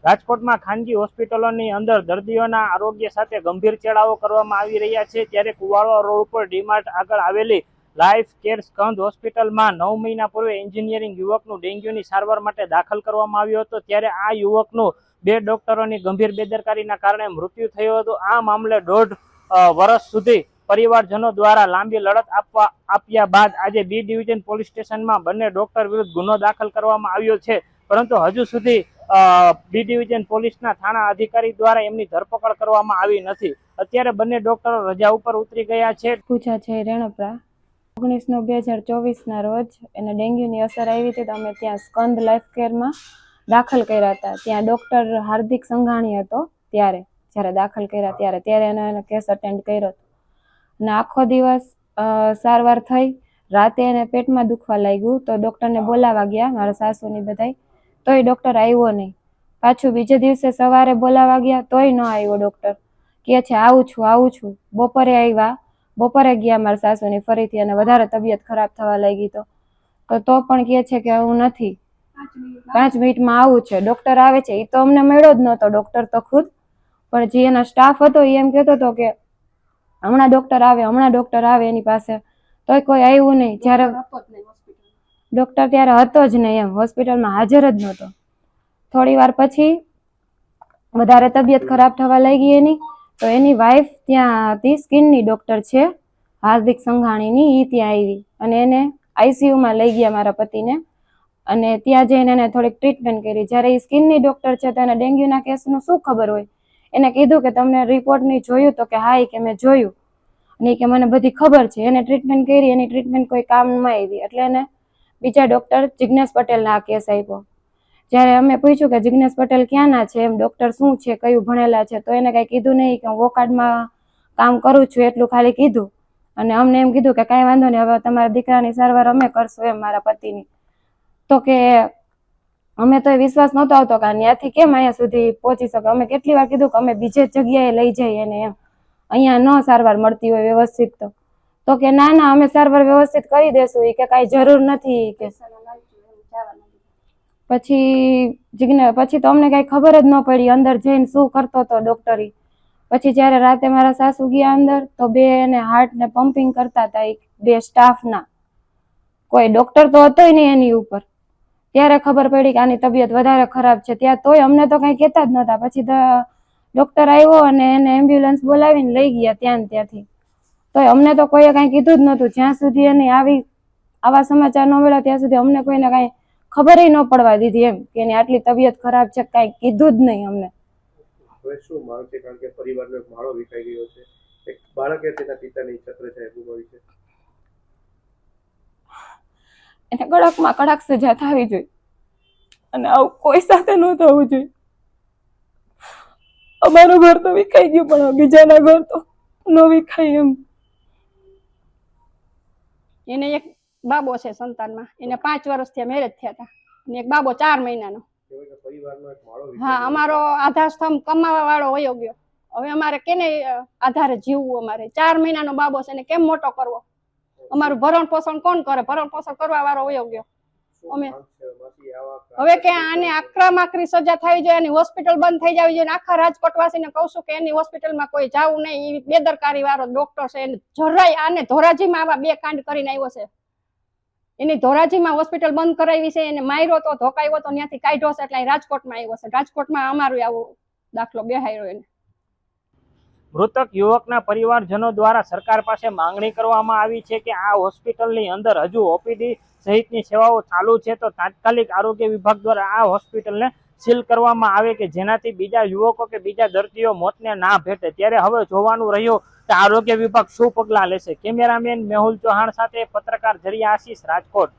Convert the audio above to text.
રાજકોટમાં ખાનગી હોસ્પિટલોની અંદર દર્દીઓના આરોગ્ય સાથે ગંભીર ચેડાઓ કરવામાં આવી રહ્યા છે, ત્યારે કુવાડવા રોડ ઉપર ડીમાર્ટ આગળ આવેલી લાઈફ કેર સ્કંદ હોસ્પિટલમાં 9 મહિના પૂર્વે એન્જિનિયરિંગ યુવકનું ડેન્ગ્યુની સારવાર માટે દાખલ કરવામાં આવ્યો હતો, ત્યારે આ યુવકનું 2 ડોક્ટરોની ગંભીર બેદરકારીના કારણે મૃત્યુ થયું હતું। આ મામલે 1.5 વર્ષ સુધી પરિવારજનો દ્વારા લાંબી લડત આપ્યા બાદ આજે બી ડિવિઝન પોલીસ સ્ટેશનમાં બંને ડોક્ટર વિરુદ્ધ ગુનો દાખલ કરવામાં આવ્યો છે, પરંતુ હજુ સુધી બી ડિવિઝન પોલીસના થાણા અધિકારી દ્વારા એમની ધરપકડ કરવામાં આવી નથી। અત્યારે બંને ડોક્ટરો રજા ઉપર ઉતરી ગયા છે। પૂછા છે રેણપરા 19/9/2024 રોજ એને ડેન્ગ્યુની અસર આવી હતી, તો અમે ત્યાં સ્કંદ લાઈફ કેરમાં દાખલ કર્યા હતા। ત્યાં ડોક્ટર હાર્દિક સંઘાણી હતો જ્યારે દાખલ કર્યા ત્યારે એને કેસ અટેન્ડ કર્યો હતો અને આખો દિવસ સારવાર થઈ। રાતે એને પેટમાં દુખવા લાગ્યું તો ડૉક્ટરને બોલાવવા ગયા મારા સાસુની બધાય, તોય ડૉક્ટર આવ્યો નહીં। પાછું બીજે દિવસે સવારે બોલાવવા ગયા તોય ન આવ્યો ડૉક્ટર, કહે છે આવું છું। બપોરે આવ્યા, બપોરે ગયા મારા સાસુની ફરીથી અને વધારે તબિયત ખરાબ થવા લાગી તો પણ કહે છે કે હું નથી, 5 મિનિટમાં આવું છે। ડૉક્ટર આવે છે, એ તો અમને મળ્યો જ નહોતો ડૉક્ટર તો ખુદ, પણ જે એનો સ્ટાફ હતો એ એમ કહેતો હતો કે હમણાં ડૉક્ટર આવે એની પાસે, તોય કોઈ આવ્યું નહીં। જ્યારે ડૉક્ટર ત્યારે હતો જ નહીં, એમ હોસ્પિટલમાં હાજર જ નહોતો। થોડી વાર પછી વધારે તબિયત ખરાબ થવા લાગી એની, તો એની વાઈફ ત્યાં હતી, સ્કિનની ડૉક્ટર છે હાર્દિક સંઘાણીની, એ ત્યાં આવી અને એને આઈસીયુમાં લઈ ગયા મારા પતિને અને ત્યાં જઈને એને થોડીક ટ્રીટમેન્ટ કરી। જ્યારે એ સ્કિનની ડૉક્ટર છે તો એને ડેન્ગ્યુના કેસનું શું ખબર હોય? એને કીધું કે તમને રિપોર્ટ નહીં જોયું? તો કે હા, કે મેં જોયું અને કે મને બધી ખબર છે। એને ટ્રીટમેન્ટ કરી, એની ટ્રીટમેન્ટ કોઈ કામમાં આવી એટલે એને બીજા ડૉક્ટર જિગ્નેશ પટેલને આ કેસ આપ્યો। જ્યારે અમે પૂછ્યું કે જિગ્નેશ પટેલ ક્યાંના છે, એમ ડૉક્ટર શું છે, કયું ભણેલા છે, તો એને કાંઈ કીધું નહીં કે હું વોકાર્ડમાં કામ કરું છું એટલું ખાલી કીધું અને અમને એમ કીધું કે કાંઈ વાંધો નહીં, હવે તમારા દીકરાની સારવાર અમે કરશું એમ મારા પતિની। તો કે અમે તો એ વિશ્વાસ નહોતો આવતો કે ત્યાંથી કેમ અહીંયા સુધી પહોંચી શકે। અમે કેટલી વાર કીધું કે અમે બીજે જગ્યાએ લઈ જઈએ એને, એમ અહીંયા ન સારવાર મળતી હોય વ્યવસ્થિત તો કે ના અમે સારવાર વ્યવસ્થિત કરી દેશું, એ કે કાંઈ જરૂર નથી કે પછી તો અમને કાંઈ ખબર જ ન પડી અંદર જઈને શું કરતો હતો ડૉક્ટર। પછી જ્યારે રાતે મારા સાસુ ગયા અંદર તો 2 એને હાર્ટને પમ્પિંગ કરતા હતા, 2 સ્ટાફના, કોઈ ડૉક્ટર તો હતોય નહીં એની ઉપર। ત્યારે ખબર પડી કે આની તબિયત વધારે ખરાબ છે, ત્યાં તોય અમને તો કાંઈ કહેતા જ નહોતા। પછી ડૉક્ટર આવ્યો અને એને એમ્બ્યુલન્સ બોલાવીને લઈ ગયા ત્યાંથી, તોય અમને તો કોઈએ કાંઈ કીધું જ નહોતું। જ્યાં સુધી એની આવા સમાચાર ન મળ્યા ત્યાં સુધી અમને કોઈને કાંઈ ખબર ન પડવા દીધી એમ કે એની આટલી તબિયત ખરાબ છે, કાંઈ કીધું જ નહીં અમને। શું માંગ છે? કારણ કે પરિવારનો એક માળો વિખાઈ ગયો છે, એક બાળકે તેના પિતાની છત્રછાયા ભોગવી છે, એને કડકમાં કડક સજા થવી જોઈએ અને આવું કોઈ સાથે ન થવું જોઈએ। અમારું ઘર તો વિખાઈ ગયું પણ બીજાના ઘર તો ન વિખાય એમ। એને એક બાબો છે સંતાનમાં, એને 5 વર્ષથી મેરેજ થયા હતા અને એક બાબો 4 મહિનાનો। હા, અમારો આધારસ્તંભ કમાવા વાળો વયો ગયો, હવે અમારે કેને આધારે જીવવું? અમારે 4 મહિનાનો બાબો છે, એને કેમ મોટો કરવો? અમારું ભરણ પોષણ કોણ કરે? ભરણ પોષણ કરવા વાળો વયો ગયો। અમે હવે કે આને આકરામાકરી સજા થવી જોઈએ, એની હોસ્પિટલ બંધ થઈ જવી જોઈએ। આખા રાજકોટવાસીને કહું છું કે એની હોસ્પિટલમાં કોઈ જાવું નહીં, એ બેદરકારી વાળો ડોક્ટર છે। એને જરાય આને ધોરાજીમાં આવા 2 કાંડ કરીને આવ્યો છે, એની ધોરાજીમાં હોસ્પિટલ બંધ કરાવી છે, એને માર્યો તો ધોકાયો તો ત્યાંથી કાઢ્યો છે, એટલે રાજકોટમાં આવ્યો છે। રાજકોટમાં અમારું આવો દાખલો બેહાયો એને। મૃતક યુવકના પરિવારજનો દ્વારા સરકાર પાસે માંગણી કરવામાં આવી છે કે આ હોસ્પિટલની અંદર હજુ ઓપીડી સહિતની સેવાઓ ચાલુ છે, તો તાત્કાલિક આરોગ્ય વિભાગ દ્વારા આ હોસ્પિટલને સીલ કરવામાં આવે કે જેનાથી બીજા યુવકો કે બીજા દર્દીઓ મોતને ના ભેટે। ત્યારે હવે જોવાનું રહ્યું કે આરોગ્ય વિભાગ શું પગલાં લેશે। કેમેરામેન મેહુલ ચૌહાણ સાથે પત્રકાર જરિયા આશીષ, રાજકોટ।